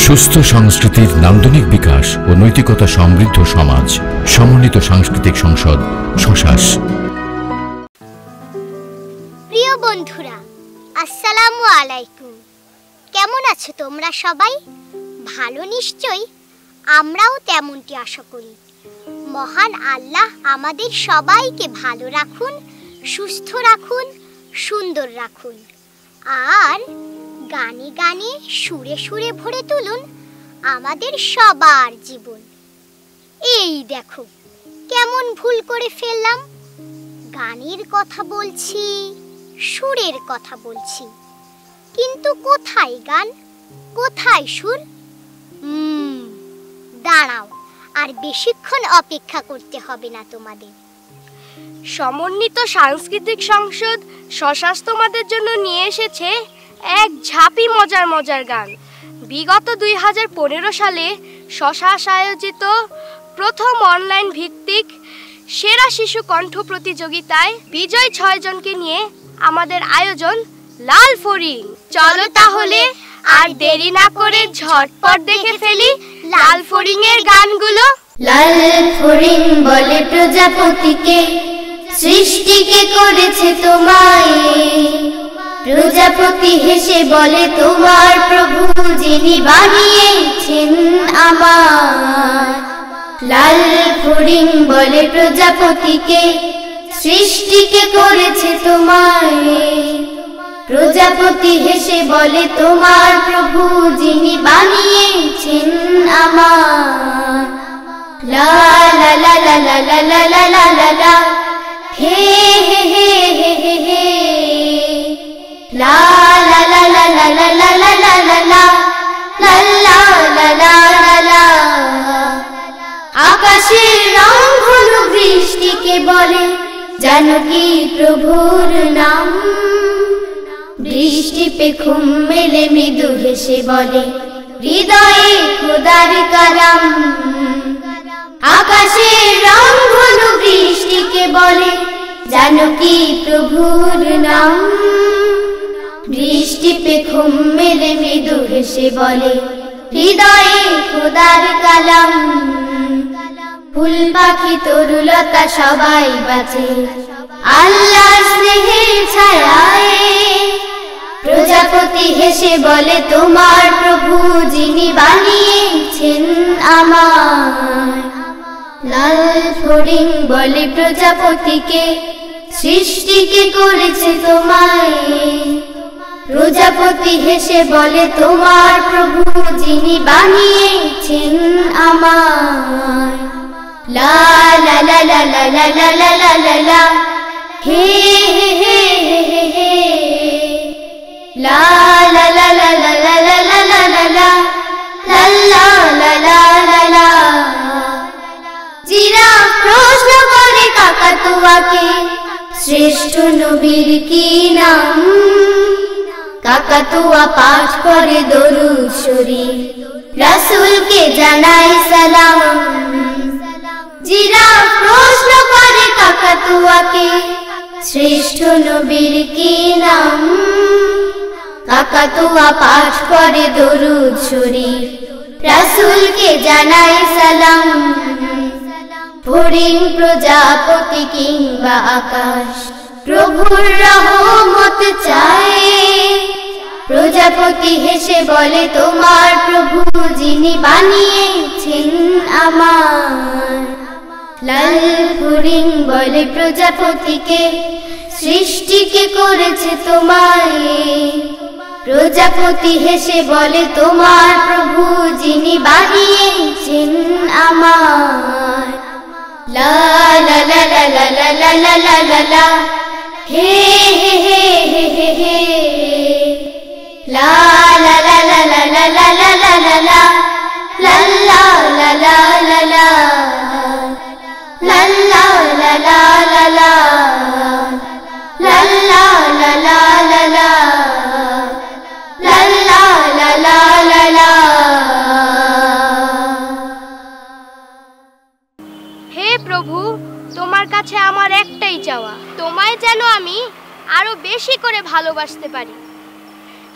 সুস্থ সংস্কৃতির নান্দনিক বিকাশ ও নৈতিকতা সমৃদ্ধ সমাজ, সমন্বিত সাংস্কৃতিক সংসদ শশাস। প্রিয় বন্ধুরা, আসসালামু আলাইকুম। কেমন আছো তোমরা সবাই? ভালো নিশ্চয়ই। আমরাও তেমনটি আশা করি। মহান আল্লাহ আমাদের সবাইকে ভালো রাখুন, সুস্থ রাখুন, সুন্দর রাখুন, আর গানে গানে সুরে সুরে ভরে তুলুন আমাদের সবার জীবন। এই দেখো কেমন ভুল করে ফেললাম। গানের কথা বলছি, সুরের কথা বলছি, কিন্তু কোথায় গান, কোথায় সুর? দাঁড়াও, আর বেশিক্ষণ অপেক্ষা করতে হবে না তোমাদের। সমন্বিত সাংস্কৃতিক সংসদ শশাস তোমাদের জন্য নিয়ে এসেছে এক ঝাঁপি মজার মজার গান। বিগত 2015 সালে শশাস আয়োজিত প্রথম অনলাইন ভিত্তিক সেরা শিশু কণ্ঠ প্রতিযোগিতায় বিজয়ী 6 জনকে নিয়ে আমাদের আয়োজন লাল ফড়িং। চলো তাহলে আর দেরি না করে ঝটপট দেখে ফেলি লাল ফড়িং এর গানগুলো। লাল ফড়িং বলে প্রজাপতিকে, সৃষ্টিকে করেছে তোমায়। প্রজাপতি হেসে বলে তোমার প্রভু যিনি বানিয়েছেন আমার। লাল ফড়িং বলে প্রজাপতিকে, সৃষ্টিকে করেছে তোমায়। প্রজাপতি হেসে বলে তোমার প্রভু যিনি বানিয়েছেন আমার। লা লা লা লা লা লা লা লা লা লা লা, হে হে হে হে হে হে। লা লা লা লা লা লা লা লা লা লা লা, লা লা লা লা লা লা। আকাশের রং হলো বৃষ্টিকে বলে, জানো কি প্রভুর নাম? বৃষ্টি পে ঘুম মেলে মৃদু হেসে বলে, হৃদয়ে খোদার কালাম। আকাশের রং হলো বৃষ্টিকে বলে, জানো কি প্রভুর নাম? বৃষ্টি পে ঘুম মেলে মৃদু হেসে বলে, হৃদয়ে খোদার কালাম। ফুল পাখি তরুলতা সবাই বাঁচে আল্লাহর স্নেহের ছায়ায়। প্রজাপতি হেসে বলে তোমার প্রভু যিনি বানিয়েছেন আমার। লাল ফড়িং বলে প্রজাপতিকে, সৃষ্টিকে করেছে তোমায়। প্রজাপতি হেসে বলে তোমার প্রভু যিনি বানিয়েছেন আমার। লা লা লা লা লা লা লা লা লা লা লা, হে হে হে হে হে। লা লা লা লা লা লা লা লা লা লা লা, লা লা লা লা লা লা। জিরাফ প্রশ্ন করে কাকাতুয়াকে, শ্রেষ্ঠ নবীর কি নাম? কাকাতুয়া পাঠ করে দরুদ শরীফ, রাসূলকে জানায় সালাম। জিরাফ প্রশ্ন করে কাকাতুয়াকে, শ্রেষ্ঠ নবীর কি নাম? কাকাতুয়া পাঠ করে দরুদ শরীফ, রাসূলকে জানায় সালাম। ফড়িং প্রজাপতি কিংবা আকাশ প্রভুর রহমত চায়। প্রজাপতি হেসে বলে তোমার প্রভু যিনি বানিয়েছেন আমার। লাল ফড়িং বলে প্রজাপতিকে, সৃষ্টিকে করেছে তোমায়। প্রজাপতি হেসে বলে তোমার প্রভু যিনি বানিয়েছেন আমার। লা লা লা লা লা লা লা লা লা লা লা, হে হে হে হে হে হে। লা লা লা লা লা লা লা লা লা লা লা, লা লা লা লা লা লা, লা লা লা লা লা লা, লা লা লা লা লা লা, লা লা লা লা লা লা। হে প্রভু, তোমার কাছে আমার একটাই চাওয়া, তোমায় যেন আমি আরো বেশি করে ভালোবাসতে পারি।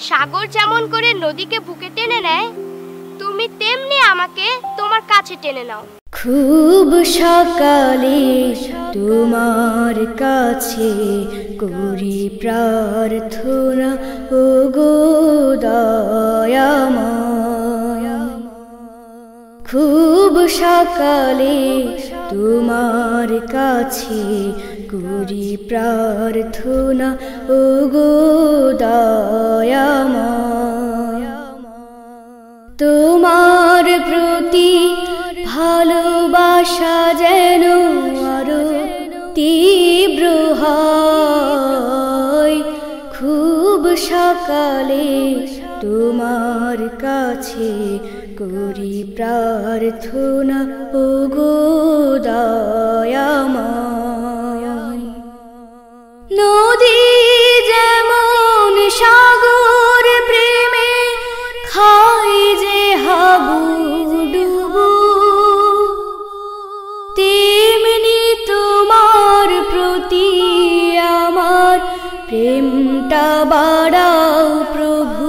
সাগর যেমন করে নদীকে বুকে টেনে নেয়, তুমি তেমনি আমাকে তোমার কাছে টেনে নাও। খুব সকালে তোমার কাছে করি প্রার্থনা, ওগো দয়াময়। খুব সকালে তোমার কাছে করি প্রার্থনা, ওগো দয়াময়। তোমার প্রতি ভালোবাসা যেন আরো তীব্র হয়। খুব সকালে তোমার কাছে করি প্রার্থনা, ওগো দয়াময়। নদী যেমন সাগর প্রেমে খায় যে হাবুডুবু, তেমনি তোমার প্রতি আমার প্রেমটা বাড়াও প্রভু।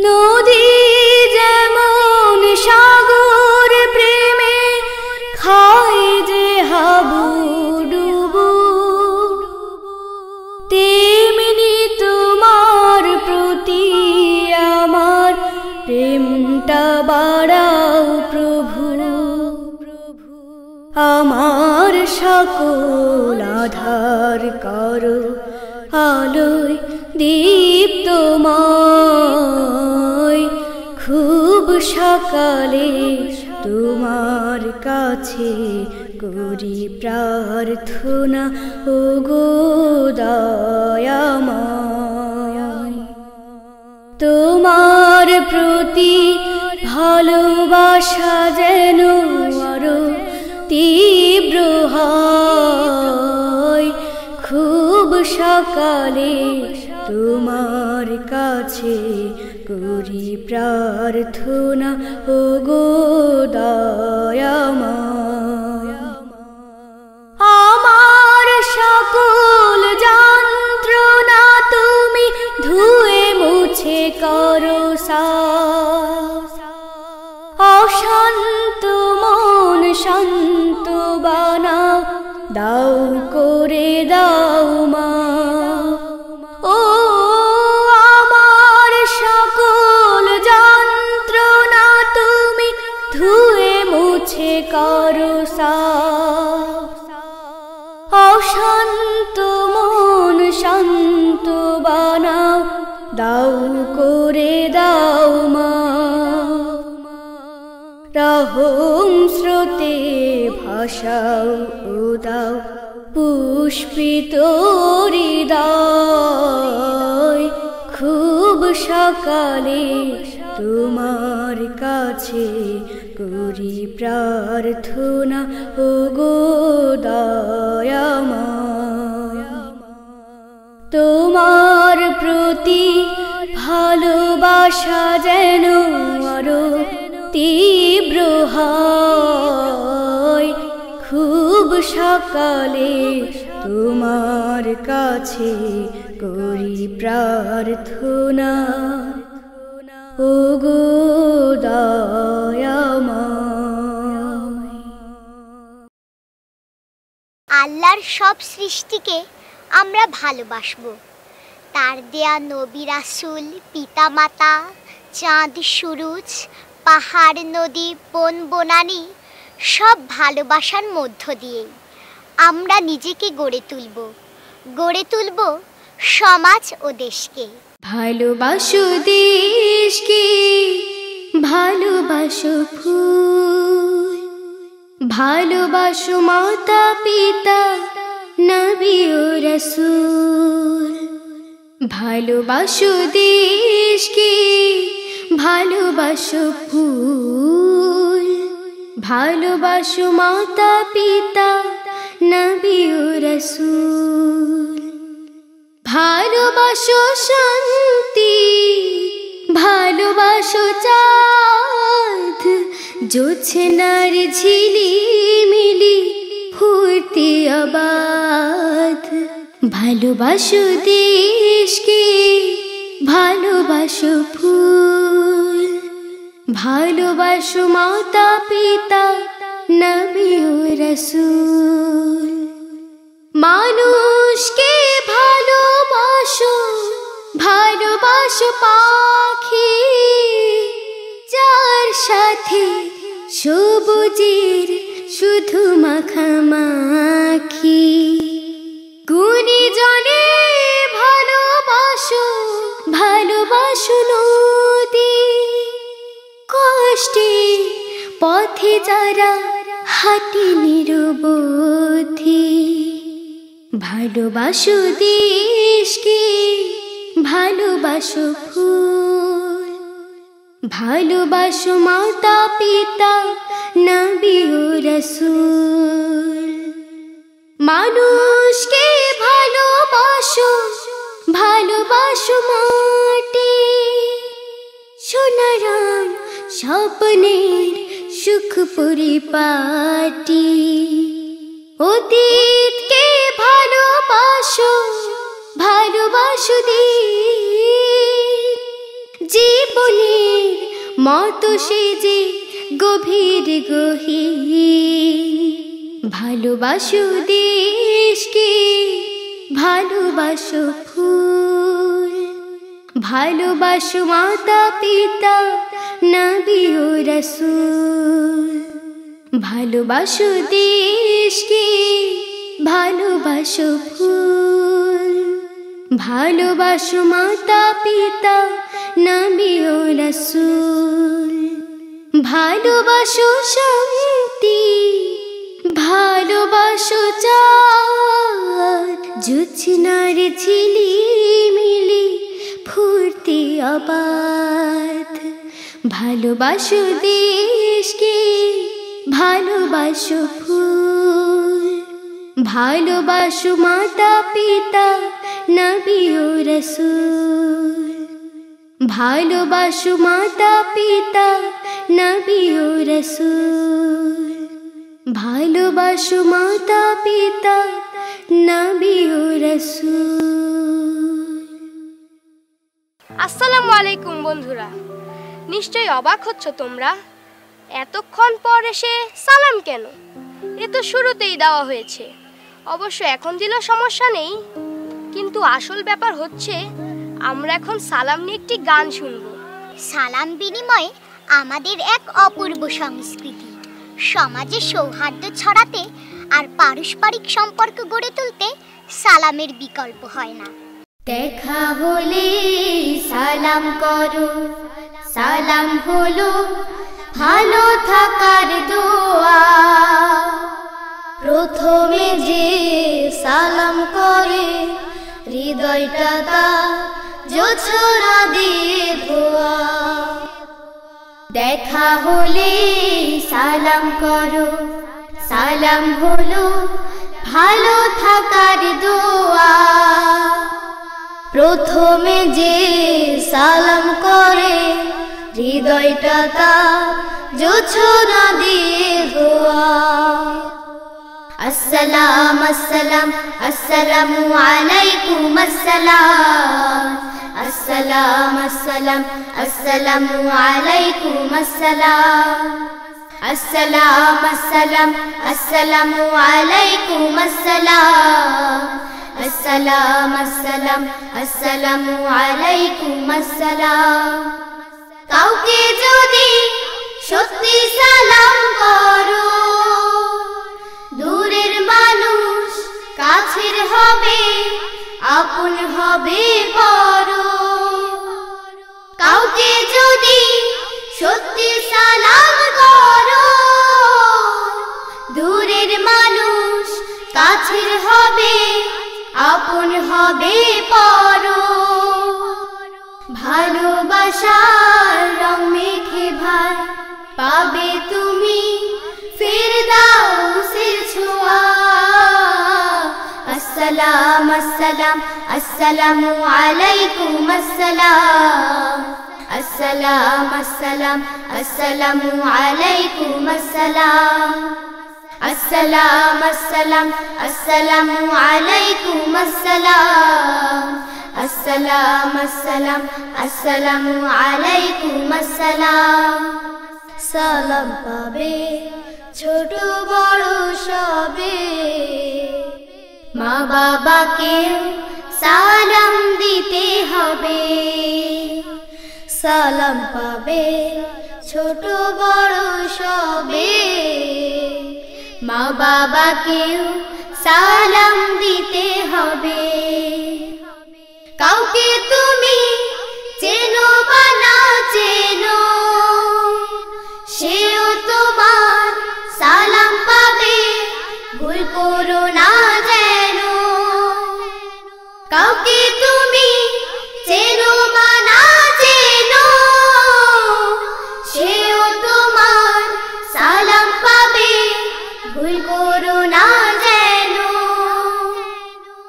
নদী যেমন সাগর প্রেমে খায় যে হাবুডুবু, তেমনি তোমার প্রতি আমার প্রেমটা বাড়াও প্রভু। আমার সকল আধার করো আলোয় দীপ্তময়। খুব সকালে তোমার কাছে করি প্রার্থনা, ওগো দয়াময়। তোমার প্রতি ভালোবাসা যেন আরো তীব্র হয়। খুব সকালে তোমার কাছে করি প্রার্থনা, ওগো দয়াময়। আমার সকল যন্ত্রণা তুমি ধুয়ে মুছে করো সাফ। অশান্ত মন শান্ত বানাও, দাও করে দাও মা। ও আমার সকল যন্ত্রণা তুমি ধুয়ে মুছে করো সাফ। অশান্ত মন শান্ত বানাও, দাও করে দাও মা। রহম স্রোতে ভাসাও ও দাও পুষ্পিত হৃদয়। খুব সকালে তোমার কাছে করি প্রার্থনা, ওগো দয়াময়। তোমার প্রতি ভালোবাসা যেন আরো তীব্র হয়। খুব সকালে তোমার কাছে করি প্রার্থনা, ওগো দয়াময়। আল্লাহর সব সৃষ্টিকে আমরা ভালোবাসবো। তার দেয়া নবী রাসূল, পিতা মাতা, চাঁদ সূরজ, পাহাড় নদী বন বনানী সব ভালোবাসার মধ্য দিয়েই আমরা নিজেকে গড়ে তুলব সমাজ ও দেশকে। ভালোবাসো দেশকে, ভালোবাসো ফুল, ভালোবাসো মাতা পিতা নবী ও রাসূল। ভালোবাসো দেশকে, ভালোবাসো ফুল, ভালোবাসো মাতা পিতা নবী ও রাসূল। ভালোবাসো শান্তি, ভালোবাসো চাঁদ, জোছনার ঝিলিমিলি ফুর্তি আবাদ। ভালোবাসো দেশকে, ভালোবাসো ফুল, ভালোবাসো মাতা পিতা নবী ও রাসূল। মানুষকে ভালোবাসো, ভালোবাসো পাখি যার সাথে সবুজের শুধু মাখামাখি। গুণীজনে ভালোবাসো, ভালোবাসো নদী কষ্টে পথে যারা হাঁটে নিরবধি। ভালোবাসো দেশকে, ভালোবাসো ফুল, ভালোবাসো মাতা পিতা নবী ও রাসূল। মানুষকে ভালোবাসো, ভালোবাসো মাটি সোনারাম স্বপ্নের সুখ পরিপাটি। অতীতকে ভালোবাসো, ভালোবাসো দিন জীবনের মতো সে যে গভীর গহীন। ভালোবাসো দেশকে, ভালোবাসো ফুল, ভালোবাসো মাতা পিতা নবী ও রাসূল। ভালোবাসো দেশকে, ভালোবাসো ফুল, ভালোবাসো মাতা পিতা নবী ও রাসূল। ভালোবাসো শান্তি, ভালোবাসো চাঁদ জোছনার ঝিলিমিলি ফুর্তি আবাদ। ভালোবাসো দেশকে, ভালোবাসো ফুল, ভালোবাসো মাতা পিতা নবী ও রাসূল। ভালোবাসো মাতা পিতা নবী ও রাসূল। ভালোবাসো মাতা পিতা নবী ও রাসূল। আসসালামু আলাইকুম বন্ধুরা, নিশ্চয়ই অবাক হচ্ছ তোমরা, এতক্ষণ পর এসে সালাম কেন? এ তো শুরুতেই দেওয়া হয়েছে। অবশ্য এখন দিলেও সমস্যা নেই, কিন্তু আসল ব্যাপার হচ্ছে আমরা এখন সালাম নিয়ে একটি গান শুনব। সালাম বিনিময় আমাদের এক অপূর্ব সংস্কৃতি। সমাজে সৌহার্দ্য ছড়াতে আর পারস্পরিক সম্পর্ক গড়ে তুলতে সালামের বিকল্প হয় না। দেখা হলে সালাম করো, সালাম হলো ভালো থাকার দোয়া। প্রথমে যে সালাম করে হৃদয়টা তার জোছনা দিয়ে ধোয়া। দেখা হলে সালাম করো, সালাম হলো ভালো থাকার দোয়া। প্রথমে যে সালাম করে হৃদয়টা তার জোছনা দিয়ে ধোয়া। আসসালাম আসসালাম আসসালামু আলাইকুম আসসালাম। আসসালাম আসসালাম আসসালামু আলাইকুম আসসালাম। আসসালাম আসসালাম আসসালামু আলাইকুম আসসালাম। আসসালাম আসসালাম আসসালামু আলাইকুম আসসালাম। কাউকে যদি সত্যি সালাম করো, দূরের মানুষ কাছের হবে, আপন হবে বড়। কাউকে যদি সত্যি সালাম করো, দূরের মানুষ কাছের হবে, আপন হবে বড়। ভালোবাসার রং মেখে ভাই পাবে তুমি ফিরদাউসের ছোঁয়া। আসসালাম আসসালাম আসসালামু আলাইকুম আসসালাম। আসসালাম আসসালাম আসসালামু আলাইকুম আসসালাম। আসসালাম আসসালাম আসসালামু আলাইকুম আসসালাম। আসসালাম আসসালাম আসসালামু আলাইকুম আসসালাম। সালাম সালাম পাবে ছোট বড় সবে মা বাবাকে সালাম দিতে হবে সালাম পাবে ছোট বড় সবে মা বাবাকে সালাম দিতে হবে কাউকে তুমি চেনো বা না চেনো সেও তোমার সালাম পাবে ভুল করো না যেন কাউকে তুমি চেনো বা না চেনো সেও তোমার সালাম পাবে ভুল করো না যেন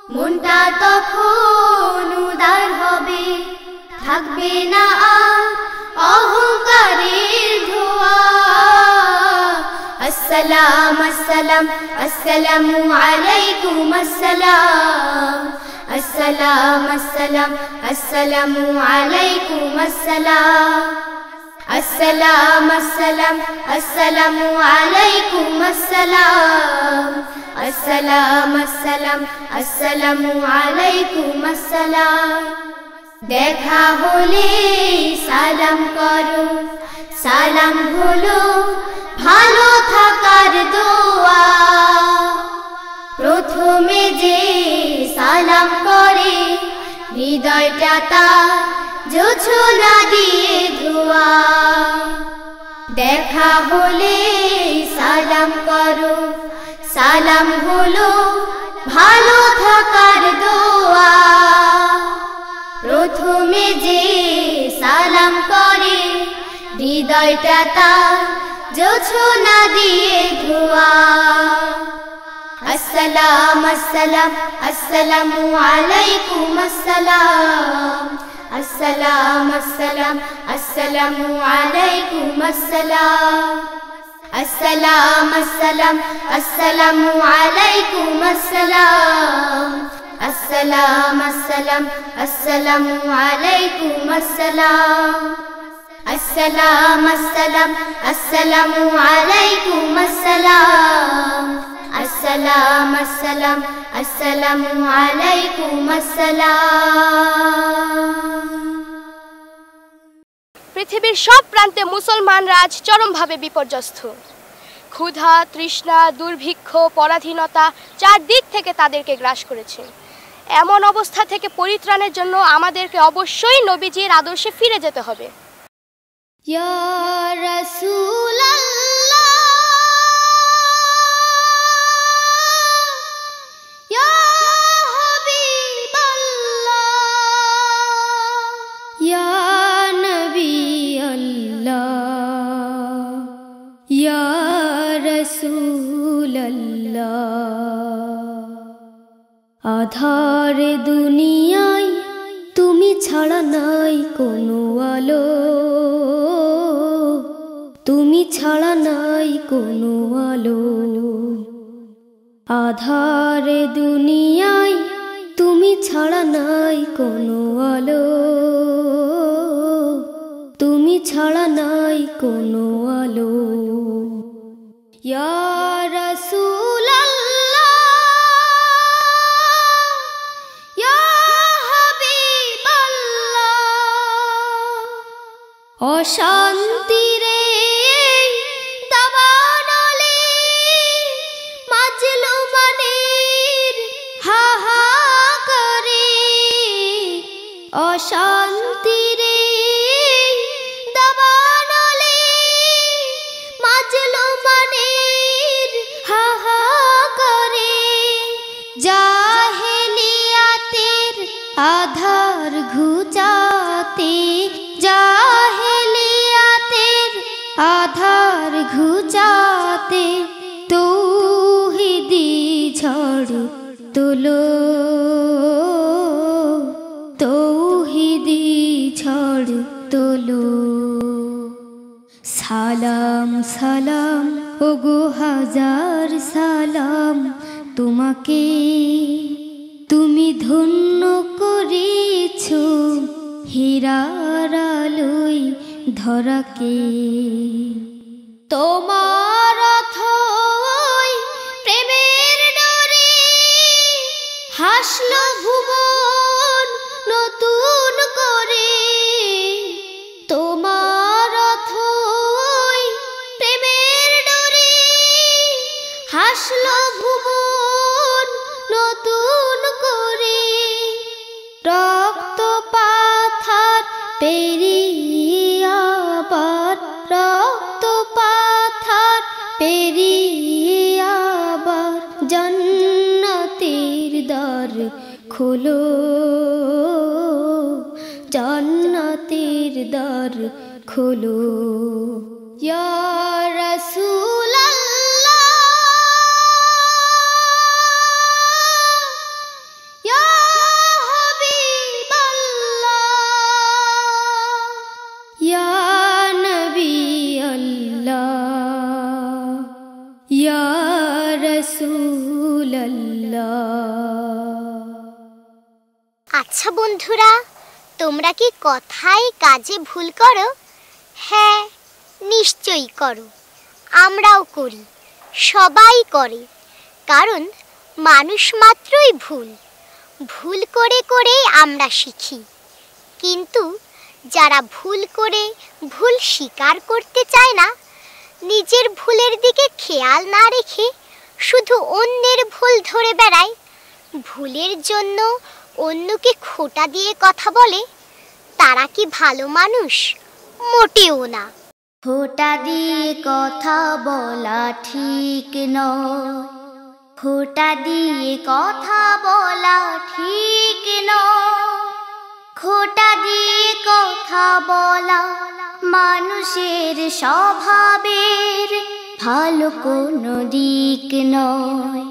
মনটা তখন উদার হবে থাকবে না আর অহংকারের ধোঁয়া আসসালাম আসসালাম আসসালামু আলাইকুম আসসালাম আসসালাম আসসালাম আসসালামু আলাইকুম আসসালাম আসসালাম আসসালাম আসসালামু আলাইকুম আসসালাম আসসালাম আসসালাম আসসালামু আলাইকুম আসসালাম দেখা হলে সালাম করো সালাম হলো ভালো থাকার দোয়া প্রথমে যে সালাম করে হৃদয়টা তার জোছনা দিয়ে ধোয়া দেখা হলে সালাম করো সালাম হলো ভালো থাকার দোয়া প্রথমে যে সালাম করে হৃদয়টা তার জোছনা দিয়ে ধোয়া আসসালাম আসসালাম আসসালামু আলাইকুম আসসালাম আসসালাম আসসালাম আসসালামু আলাইকুম আসসালাম আসসালাম আসসালাম আসসালামু আলাইকুম আসসালাম আসসালাম আসসালাম আসসালামু আলাইকুম আসসালাম আসসালাম আসসালাম আসসালামু আলাইকুম আসসালাম আসসালাম আসসালাম আসসালামু আলাইকুম আসসালাম পৃথিবীর সব প্রান্তে মুসলমানরা আজ চরমভাবে বিপর্যস্ত ক্ষুধা তৃষ্ণা দুর্ভিক্ষ পরাধীনতা চারদিক থেকে তাদেরকে গ্রাস করেছে এমন অবস্থা থেকে পরিত্রাণের জন্য আমাদেরকে অবশ্যই নবীজির আদর্শে ফিরে যেতে হবে ইয়া রাসূলুল্লাহ ইয়া হাবিবাল্লাহ ইয়া নবী আল্লাহ ইয়া রাসূলুল্লাহ আধার দুনিয়ায় তুমি ছাড়া নাই কোনো আলো তুমি ছাড়া নাই কোনো আলো আধার দুনিয়ায় তুমি ছাড়া নাই কোনো আলো তুমি ছাড়া নাই কোনো আলো ইয়া রাসূলুল্লাহ ইয়া হাবিবাল্লাহ অশান্তির দাবানলে মাজলুমানের হাহাকারে অশান্তির দাবানলে মাজলুমানের হাহাকারে জাহেলিয়াতের আধার ঘুচাতে জাহেলিয়াতের আধার ঘুচাতে তৌহিদি ঝড় তোলো তৌহিদি ঝড় তোলো সালাম সালাম ওগো হাজার সালাম তোমাকে তুমি ধন্য করেছো হীরার আলোয় ধরাকে। তোমার অথই প্রেমের ডোরে হাসলো ভুবন নতুন করে। তোমার অথই প্রেমের ডোরে হাসলো ভুবন নতুন করে। রক্ত পাথার পেরিয়ে আবার, রক্ত পাথার পেরিয়ে আবার জান্নাতের দ্বার খোলো, জান্নাতের দ্বার খোলো। ইয়া রাসূলাল্লাহ, ইয়া হাবিবাল্লাহ, ইয়া নবী আল্লাহ, ইয়া রাসূলাল্লাহ। আচ্ছা বন্ধুরা, তোমরা কি কথায় কাজে ভুল করো? হ্যাঁ, নিশ্চয়ই করো। আমরাও করি, সবাই করে। কারণ মানুষ মাত্রই ভুল। ভুল করে করেই আমরা শিখি। কিন্তু যারা ভুল করে ভুল স্বীকার করতে চায় না, নিজের ভুলের দিকে খেয়াল না রেখে শুধু অন্যের ভুল ধরে বেড়ায়, ভুলের জন্য অন্যকে খোঁটা দিয়ে কথা বলে, তারা কি ভালো মানুষ? মোটেও না। খোঁটা দিয়ে কথা বলা ঠিক নয়, খোঁটা দিয়ে কথা বলা ঠিক নয়। খোঁটা দিয়ে কথা বলা মানুষের স্বভাবের ভালো কোনো দিক নয়।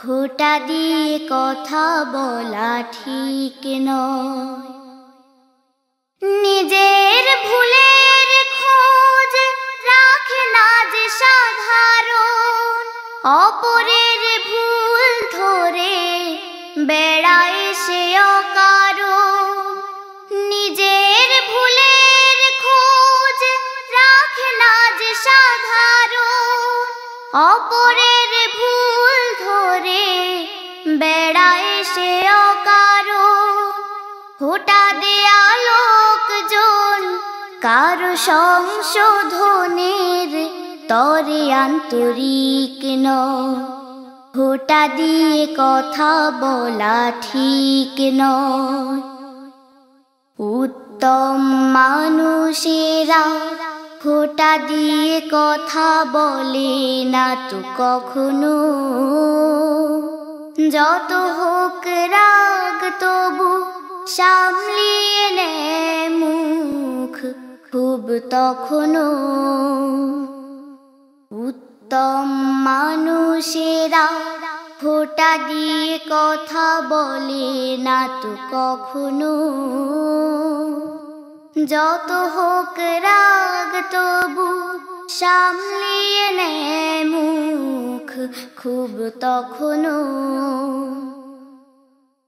খোঁটা দিয়ে কথা বলা ঠিক নয়। নিজের ভুলের খোঁজ রাখে না যে সাধারণ, অপরের ভুল ধরে বেড়ায় সে অকারণ। নিজের ভুলের খোঁজ রাখে না যে সাধারণ, অপরের ভুল ধরে বেড়ায় সে অকারণ। খোঁটা দেয়া লোকজন কারো সংশোধনের তরে আন্তরিক নয়। খোঁটা দিয়ে কথা বলা ঠিক নয়। উত্তম মানুষেরা খোঁটা দিয়ে কথা বলে না তো কখনো। যত হোক রাগ তবু সামলিয়ে নেয় মুখ খুব তখনো। উত্তম মানুষেরা খোঁটা দিয়ে কথা বলে না তো কখনো। যত হোক রাগ তবু সামলিয়ে নেয় মুখ খুব তখনো।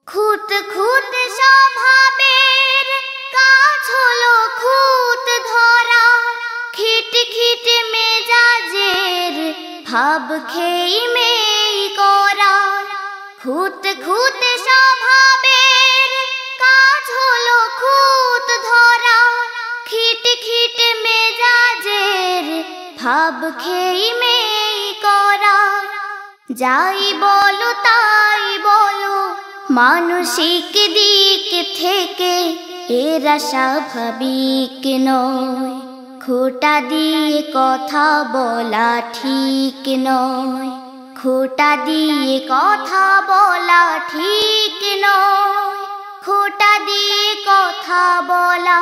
খুঁত খুঁত স্বভাবের কাজ হলো খুঁত ধরা, খিট খিট মেজাজের ভাব খেই মেই করা। খুঁত খুঁত স্বভাবের কাজ হলো খুঁত ধরা, খিট খিট মেজাজের ভাব খেই মেই করা। যাই বলো তাই বলো মানসিক দিক থেকে এরা স্বাভাবিক নয়। খোঁটা দিয়ে কথা বলা ঠিক নয়। খোঁটা দিয়ে কথা বলা ঠিক নয়। খোঁটা দিয়ে কথা বলা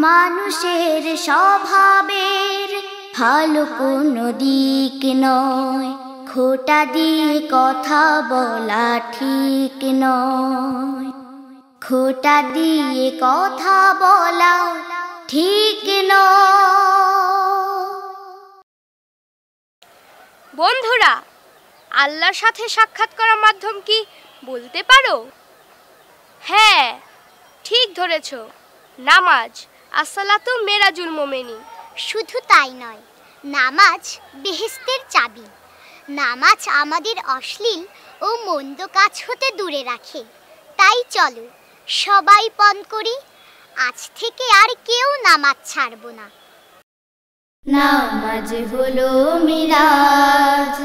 মানুষের স্বভাবের ভালো কোনো দিক নয়। খোঁটা দিয়ে কথা বলা ঠিক নয়। খোঁটা দিয়ে কথা বলা ঠিক নয়। বন্ধুরা, আল্লাহর সাথে সাক্ষাৎ করার মাধ্যম কি বলতে পারো? হ্যাঁ, ঠিক ধরেছ, নামাজ। আসসালাতু মেরাজুল মোমেনিন। শুধু তাই নয়, নামাজ বেহেশতের চাবি। নামাজ আমাদের অশ্লীল ও মন্দ কাজ হতে দূরে রাখে। তাই চলো সবাই পণ করি, আজ থেকে আর কেউ নামাজ ছাড়ব না। নামাজ হলো মিরাজ,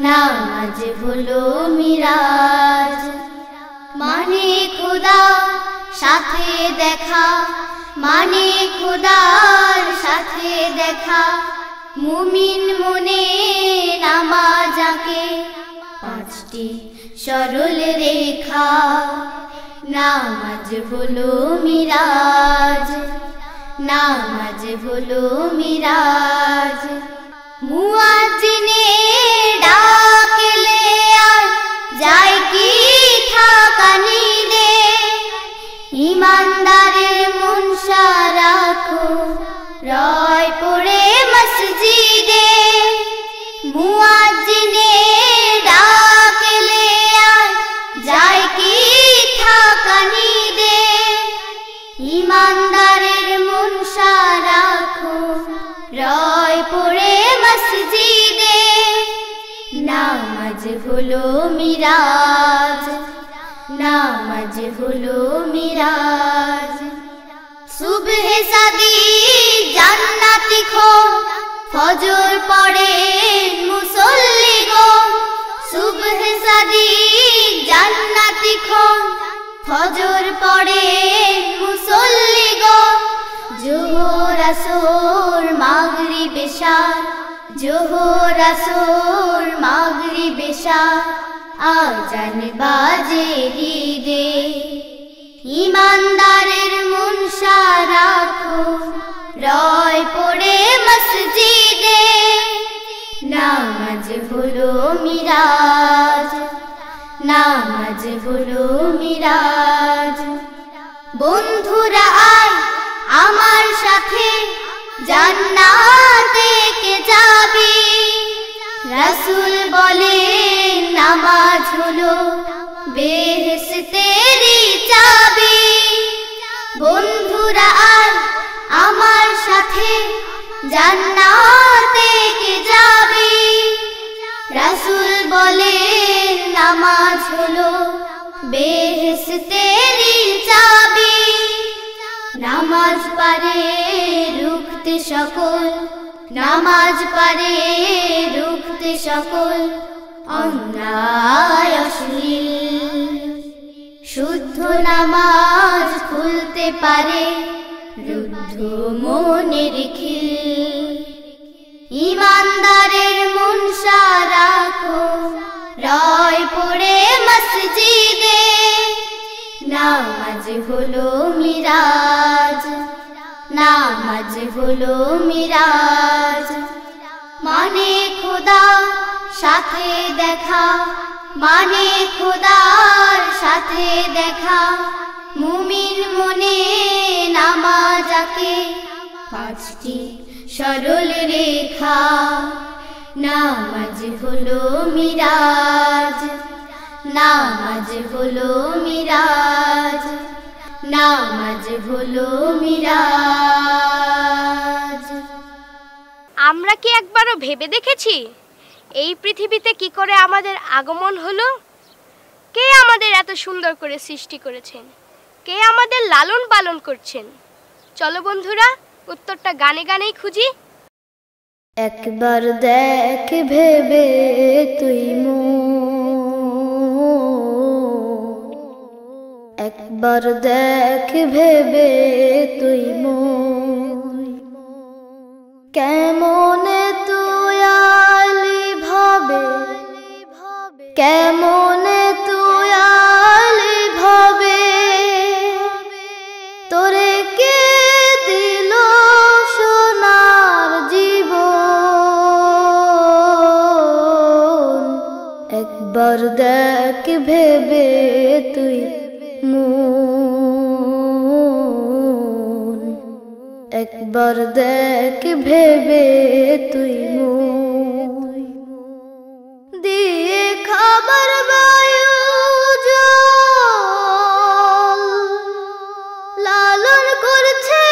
নামাজ হলো মিরাজ, মানে খোদা সাথে দেখা, মানে খোদার সাথে দেখা। মুমিন মনে নামাজ আঁকে পাঁচটি সরল রেখা। নামাজ হলো মিরাজ, নামাজ হলো মিরাজ। মুয়াজ্জিনে ডাকলে আর যায় কি থাকানি দে, ইমানদারের মনসা রাখো রয় পড়ে মসজিদে। মুয়াজ্জিনে ডাকলে আর যায় কি থাকানি দে, ইমানদারের মনসা রাখো রয় পড়ে মসজিদে। নামাজ হলো মিরাজ, নামাজ হলো মিরাজ। সুবহে সাদিক জান্নাতি খো, ফজর পড়ে মুসল্লি গো। সুবহে সাদিক জান্নাতি খো, ফজর পড়ে মুসল্লি গো। জোহর আসর মাগরিব এশা, জোহর আসর মাগরিব এশা। আজান বাজে ঈদে, ইমানদারের মনসা রাখো রয় পড়ে মসজিদে। নামাজ হলো মিরাজ, নামাজ হলো মিরাজ। বন্ধুরা আয় আমার সাথে জান্নাতে কে যাবি, রাসূল বলে নামাজ হলো বেহেশতেরই চাবি। বন্ধুরা আয় আমার সাথে জান্নাতে কে যাবি, রাসূল বলে নামাজ হলো বেহেশতেরই চাবি। নামাজ পারে রুখতে সকল, নামাজ পারে রুখতে সকল অন্যায় অশ্লীল। শুদ্ধ নামাজ খুলতে পারে রুদ্ধ মনের খিল। ইমানদারের মনসা রাখো রয় পড়ে মসজিদে। নামাজ হলো মিরাজ, নামাজ হলো মিরাজ। মানে খোদা সাথে দেখা, মানে খোদার সাথে দেখা। মুমিন মনে নামাজ আঁকে পাঁচটি সরল রেখা। নামাজ হলো মিরাজ, নামাজ হলো মিরাজ, নামাজ হলো মিরাজ। আমরা কি একবারও ভেবে দেখেছি এই পৃথিবীতে কি করে আমাদের আগমন হলো? কে আমাদের এত সুন্দর করে সৃষ্টি করেছেন? কে আমাদের লালন পালন করছেন? চলো বন্ধুরা উত্তরটা গানে গানেই খুঁজি। একবার দেখ ভেবে তুই একবার দেখ ভেবে তুই কেমন তুই আলি ভাবে, কেমন তুই আলি ভাবে। তোরে কে দিল সোনার জীবন, একবার দেখ ভেবে তুই একবার দেখ ভেবে তুই দিয়ে খাবার বায়ু জল লালন করছে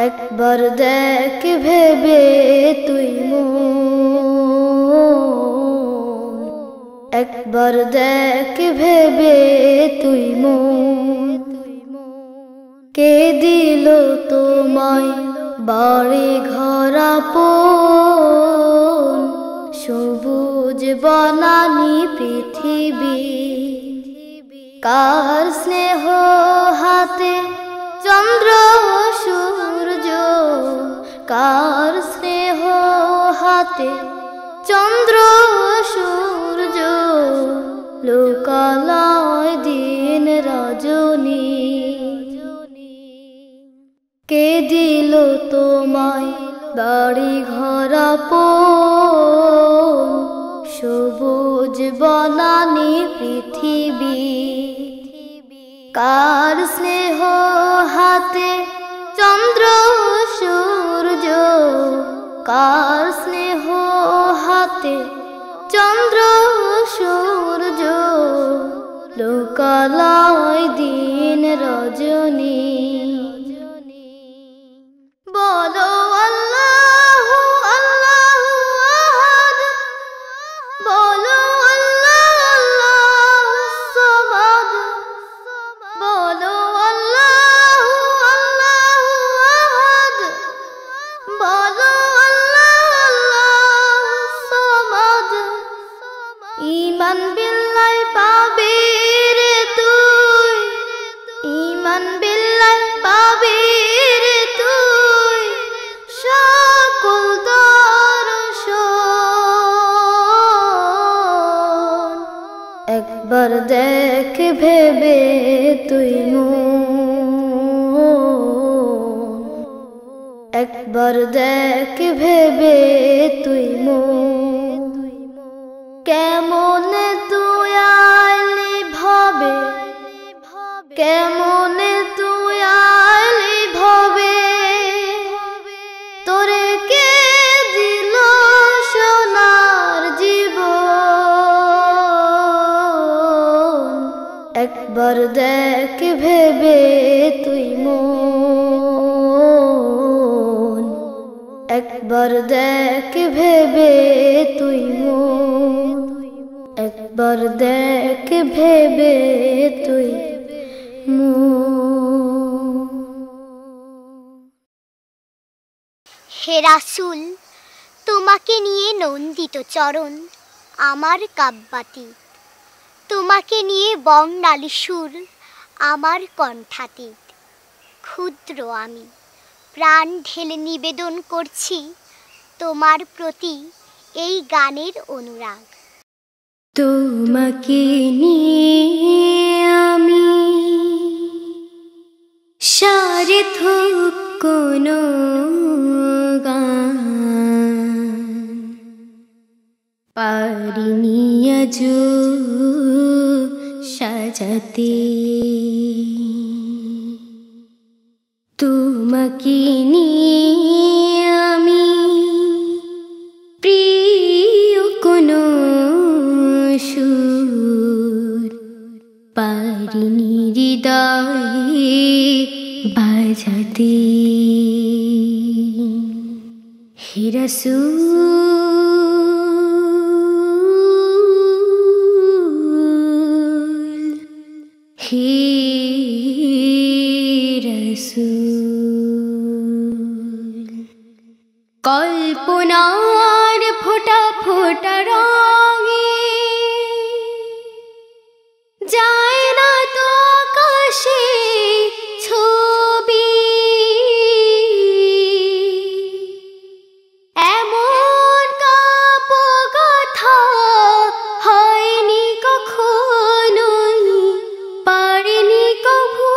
একবার দেখ ভেবে তুই মন, একবার দেখ ভেবে তুই মন। কে দিল তোমায় বাড়ি ঘর আপন, সবুজ বনানী পৃথিবী। কার স্নেহ হাতে চন্দ্র সূর্য, কার স্নেহ হাতে চন্দ্র সূর্য, লোকালয় দিন রজনী। কে দিল তোমায় বাড়ি ঘর আপন, সবুজ বনানী পৃথিবী। কার স্নেহ হাতে চন্দ্র সূর্য, কার স্নেহ হাতে চন্দ্র সূর্য, লোকালয় দিন রজনী। বলো আল্লাহু আল্লাহু আহাদ, বলো আল্লাহ আল্লাহুস সামাদ, বলো আল্লাহু আল্লাহু আহাদ, বলো আল্লাহ আল্লাহুস সামাদ। ঈমান বিল্লাহ পাবি রে তুই, ঈমান বিল্লাহ পাবি রে তুই, সকল দর্শন। একবার দেখ ভেবে তুই মন, একবার দেখ ভেবে তুই মন। কেমন তুই আইলি ভবে, কেমন তুই আইলি ভবে, তোরে কে দিল সোনার জীবন। একবার দেখ ভেবে তুই মন, একবার দেখ ভেবে তুই মন, একবার দেখ ভেবে তুই মন। হে রাসূল, তোমাকে নিয়ে নন্দিত চরণ আমার কাব্যাতি, তোমাকে নিয়ে বর্ণালী সুর আমার কণ্ঠাতীত। ক্ষুদ্র আমি প্রাণ ঢেলে নিবেদন করছি তোমার প্রতি এই গানের অনুরাগ। তোমাকে নিয়ে আমি সার্থক কোনো গান পারিনি আজো সাজাতে। তোমাকে নিয়ে আমি প্রিয় কোনো সুর পারিনি হৃদয়ে বাজাতে। হে রাসূল, হে রাসূল, কল্পনার ফোঁটা ফোঁটা রঙে যায় না তো আকাশে ছবি। এমন কাব্যগাথা হয়নি কখনোই, পারেনি কভু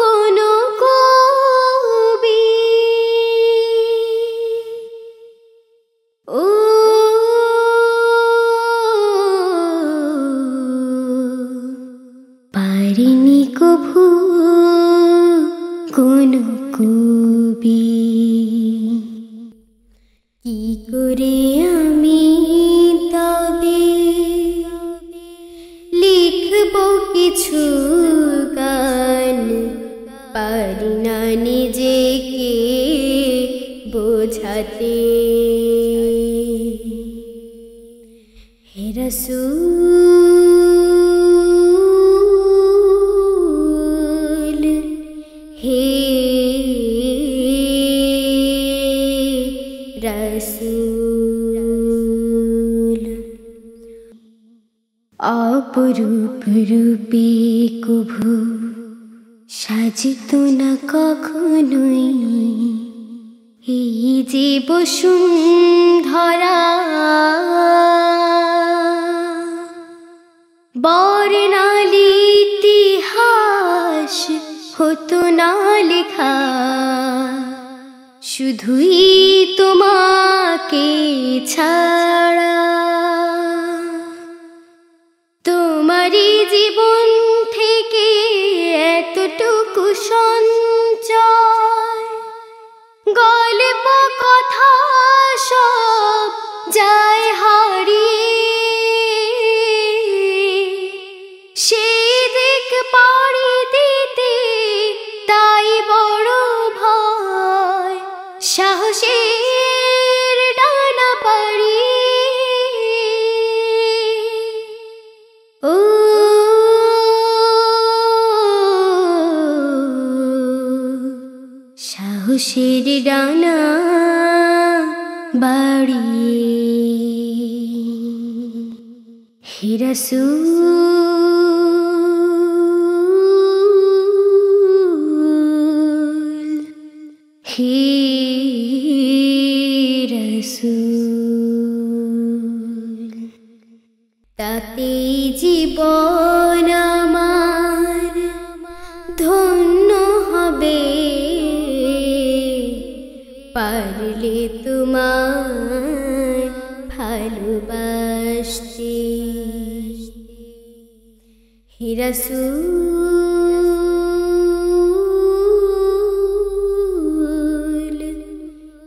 কোনো কবি। রসূল হে রসূল অপরূপ রূপে কভু সাজিত না কখনোই এই যে বসুন্ধরা বর্ণালী ইতিহাস হতো না লেখা শুধুই তোমাকে ছাড়া তোমারই জীবন থেকে এতটুকু সঞ্চয় গল্প কথা সব যায় হারিয়ে সেই দিক পাড়ি দিতে তাই বড় ভয় সাহসের ডানা পাড়ি ও সাহসের ডানা বাড়িয়ে হে রসূল হে রসূল তাতেই জীবন আমার ধন্য হবে পারলে তোমায় ভালোবাসতে হে রসূল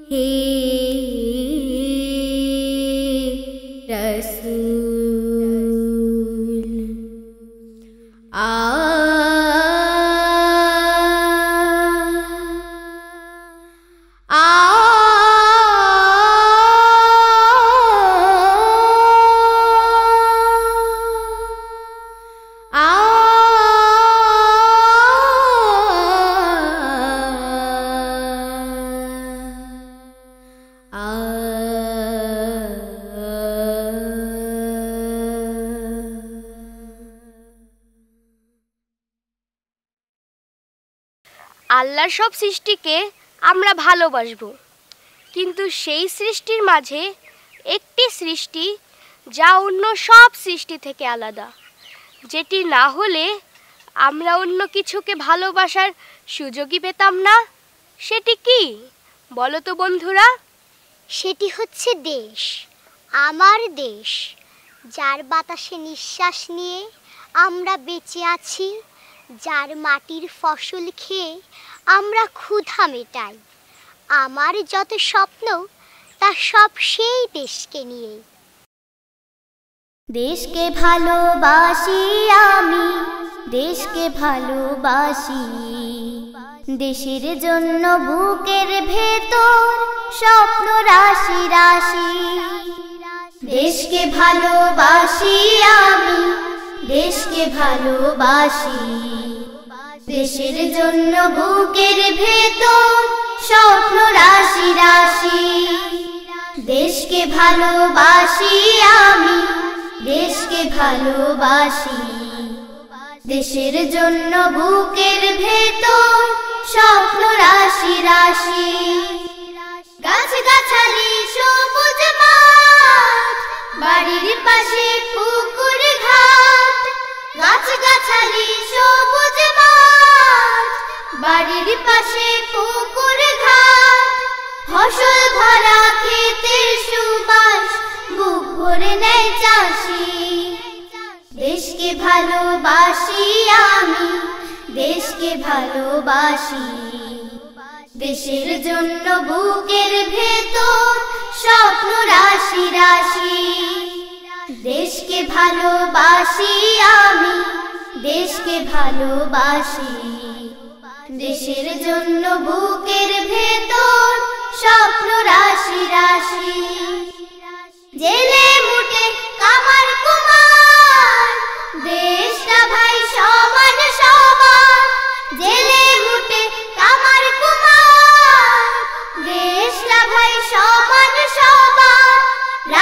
হে রসূল আল্লাহর সব সৃষ্টিকে আমরা ভালোবাসবো, কিন্তু সেই সৃষ্টির মাঝে একটি সৃষ্টি যা অন্য সব সৃষ্টি থেকে আলাদা, যেটি না হলে আমরা অন্য কিছুকে ভালোবাসার সুযোগই পেতাম না। সেটি কি বলো তো বন্ধুরা? সেটি হচ্ছে দেশ, আমার দেশ, যার বাতাসে নিঃশ্বাস নিয়ে আমরা বেঁচে আছি, যার মাটির ফসল খেয়ে আমরা ক্ষুধা মেটাই। আমার যত স্বপ্ন তা সব সেই দেশকে নিয়ে। দেশকে ভালোবাসি আমি, দেশকে ভালোবাসি, দেশের জন্য বুকের ভেতর স্বপ্ন রাশি রাশি। দেশকে ভালোবাসি আমি, দেশকে ভালোবাসি, দেশের জন্য বুকের ভেতর স্বপ্ন রাশি রাশি। দেশকে ভালোবাসি আমি, দেশকে ভালোবাসি, দেশের জন্য বুকের ভেতর স্বপ্ন রাশি রাশি। গাছ গাছালি সবুজ মাঠ, বাড়ির পাশে পুকুর ঘাট। গাছ গাছালি সবুজ মাঠ, বাড়ির পাশে পুকুর ঘাট। ফসল ভরা ক্ষেতের সুবাস বুক ভরে নেয় চাষি। দেশকে ভালোবাসি আমি, দেশকে ভালোবাসি, দেশের জন্য বুকের ভেতর স্বপ্ন রাশি রাশি। দেশকে ভালোবাসি আমি, দেশকে ভালোবাসি, দেশের জন্য বুকের ভেতর স্বপ্ন রাশি রাশি। জেলে মুটে কামার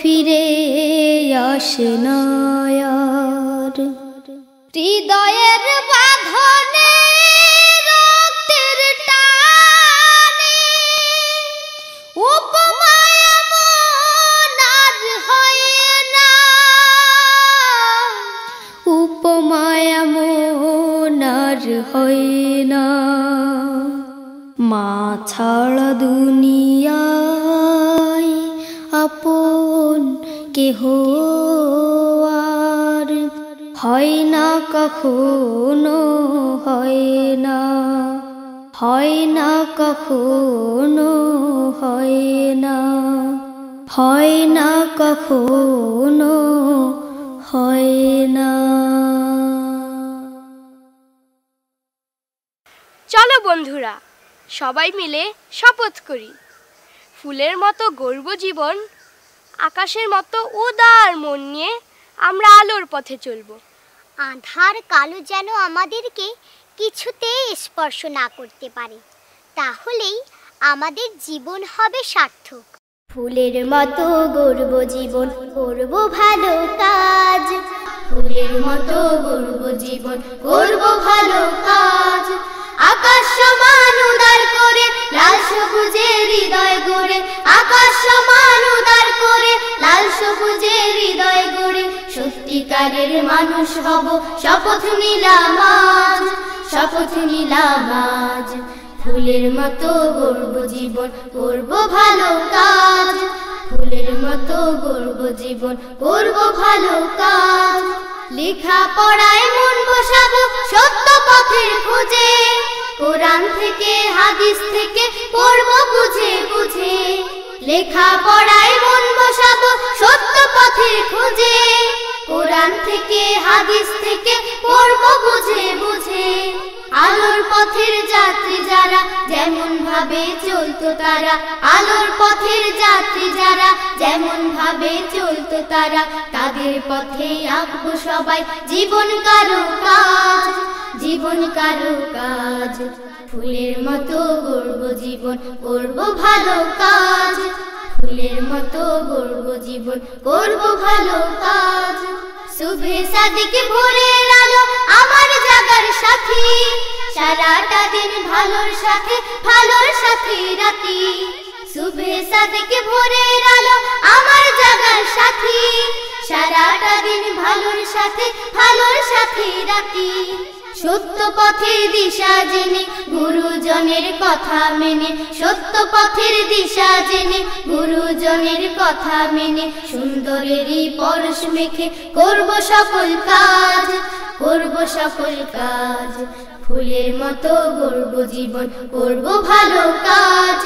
ফিরে আসে না আর। হৃদয়ের বাঁধনে রক্তের টানে উপমায় এমন আর হয় না, উপমায় এমন আর হয় না। মা ছাড়া দুনিয়ায় আপন কেহ আর হয় না, কখনো হয় না, হয় না কখনো হয় না, হয় না কখনো হয় না। চলো বন্ধুরা, সবাই মিলে শপথ করি, ফুলের মতো গর্ব জীবন, আকাশের মতো উদার মন নিয়ে আমরা আলোর পথে চলব। আঁধার কালো যেন আমাদেরকে কিছুতেই স্পর্শ না করতে পারে, তাহলেই আমাদের জীবন হবে সার্থক। ফুলের মতো গর্ব জীবন, করব ভালো কাজ। ফুলের মতো গর্ব জীবন, করব ভালো কাজ। আকাশ সমান উদার করে লাল সবুজে হৃদয় গড়ে, আকাশ সমান উদার করে লাল সবুজে হৃদয় গড়ে সত্যিকারের মানুষ হব, শপথ নিলাম আজ, শপথ নিলাম আজ। ফুলের মতো গর্ব জীবন, করব ভালো কাজ। ফুলের মতো গর্ব জীবন, করব ভালো কাজ। লেখা পড়ায় মন বসাবো সত্য পথের খোঁজে, কোরআন থেকে হাদিস থেকে পড়বো বুঝে বুঝে। লেখা পড়ায় মন বসাবো সত্য পথের খোঁজে, কোরআন থেকে হাদিস থেকে পড়বো বুঝে বুঝে। আলোর পথের যাত্রী যারা যেমন ভাবে চলতো তারা, আলোর পথের যাত্রী যারা যেমন ভাবে চলতো তারা, তাদের পথে আঁকবো সবাই জীবন কারো কাজ, জীবন কারো কাজ। ফুলের মতো গর্ব জীবন, করব ভালো কাজ। ফুলের মতো গর্ব জীবন, করব ভালো কাজ। শুভে সাদিকে ভোরের আলো আমার জাগার সাথী, সারাটা দিন ভালোর সাথে ভালোর সাথে রাতি। শুভে সাদিকে ভোরের আলো আমার জাগার সাথী, সারাটা দিন ভালোর সাথে ভালোর সাথে রাতি। সত্য পথের দিশা জেনে গুরুজনের কথা মেনে, সত্য পথের দিশা জেনে গুরুজনের কথা মেনে, সুন্দরেরই পরশ মেখে করব সকল কাজ, করব সকল কাজ। ফুলের মতো গর্ব জীবন, করব ভালো কাজ।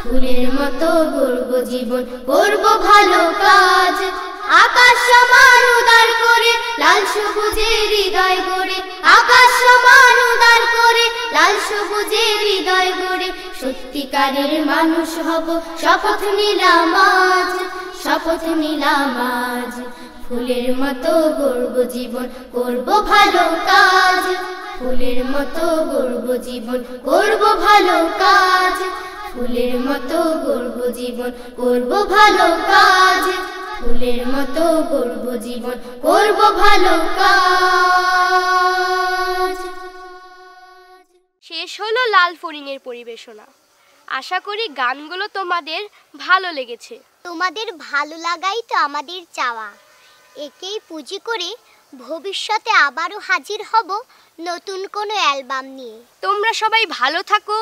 ফুলের মতো গর্ব জীবন, করব ভালো কাজ। আকাশ সমান উদার করে লাল সবুজে হৃদয় গড়ে, আকাশ সমান উদার করে লাল সবুজে হৃদয় গড়ে সত্যিকারের মানুষ হব, শপথ নিলাম আজ, শপথ নিলাম আজ। ফুলের মতো গর্ব জীবন, করব ভালো কাজ। ফুলের মতো গর্ব জীবন, করব ভালো কাজ। ফুলের মতো গর্ব জীবন, করব ভালো কাজ। ফুলের মতো গর্ব জীবন, করব ভালো কাজ। শেষ হলো লাল ফড়িংয়ের পরিবেশনা। আশা করি গানগুলো তোমাদের ভালো লেগেছে। তোমাদের ভালো লাগাই তো আমাদের চাওয়া। একেই পুঁজি করে ভবিষ্যতে আবারও হাজির হব নতুন কোনো অ্যালবাম নিয়ে। তোমরা সবাই ভালো থাকো,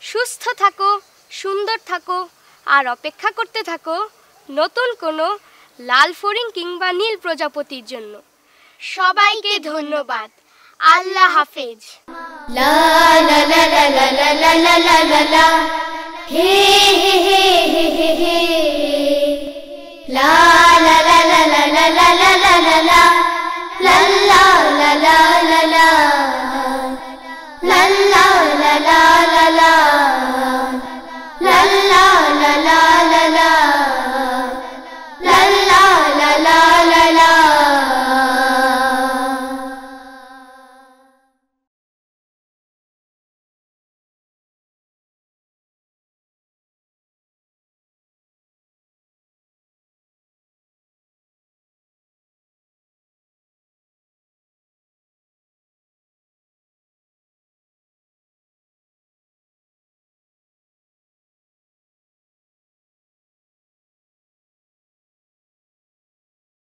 সুস্থ থাকো, সুন্দর থাকো, আর অপেক্ষা করতে থাকো নতুন কোনো লাল ফড়িং কিংবা নীল প্রজাপতির জন্য। সবাইকে ধন্যবাদ। আল্লাহ হাফেজ। লা লা লা লা লা লা লা লা লা লা, হে হে হে হে